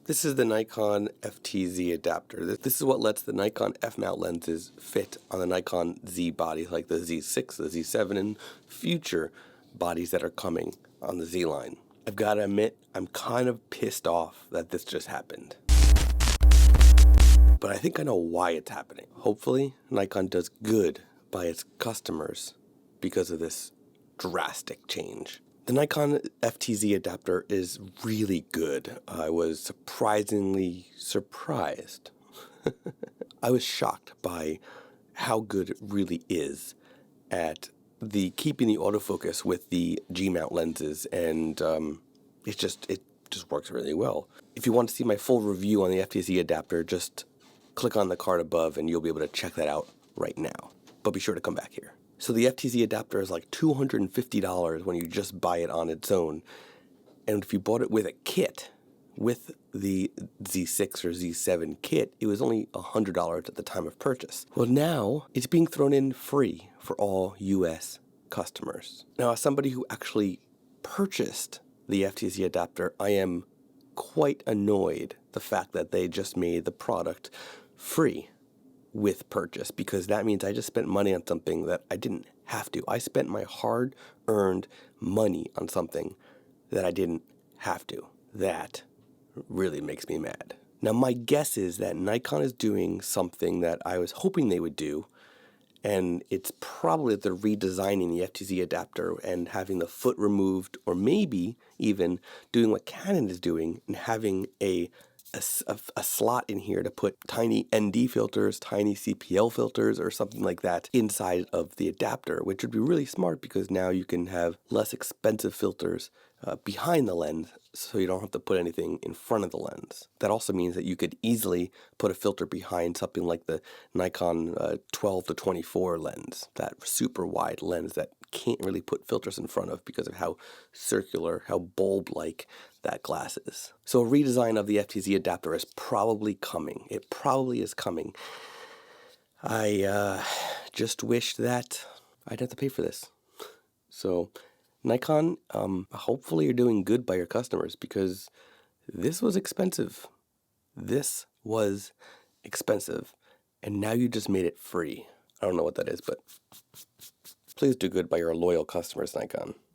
This is the Nikon FTZ Adapter. This is what lets the Nikon F-mount lenses fit on the Nikon Z body, like the Z6, the Z7, and future bodies that are coming on the Z line. I've got to admit, I'm kind of pissed off that this just happened. But I think I know why it's happening. Hopefully, Nikon does good by its customers because of this drastic change. The Nikon FTZ adapter is really good. I was surprisingly surprised. I was shocked by how good it really is at keeping the autofocus with the G-mount lenses, and it just works really well. If you want to see my full review on the FTZ adapter, just click on the card above and you'll be able to check that out right now. But be sure to come back here. So the FTZ adapter is like $250 when you just buy it on its own. And if you bought it with a kit, with the Z6 or Z7 kit, it was only $100 at the time of purchase. Well, now it's being thrown in free for all US customers. Now, as somebody who actually purchased the FTZ adapter, I am quite annoyed the fact that they just made the product free with purchase, because that means I just spent money on something that I didn't have to. I spent my hard-earned money on something that I didn't have to. That really makes me mad. Now, my guess is that Nikon is doing something that I was hoping they would do, and it's probably that they're redesigning the FTZ adapter and having the foot removed, or maybe even doing what Canon is doing and having a slot in here to put tiny ND filters, tiny CPL filters, or something like that inside of the adapter, which would be really smart because now you can have less expensive filters behind the lens, so you don't have to put anything in front of the lens. That also means that you could easily put a filter behind something like the Nikon 12 to 24 lens, that super wide lens that can't really put filters in front of because of how circular, how bulb-like that glass is. So a redesign of the FTZ adapter is probably coming. It probably is coming. I just wish that I'd have to pay for this. So Nikon, hopefully you're doing good by your customers, because this was expensive. This was expensive. And now you just made it free. I don't know what that is, but please do good by your loyal customers, Nikon.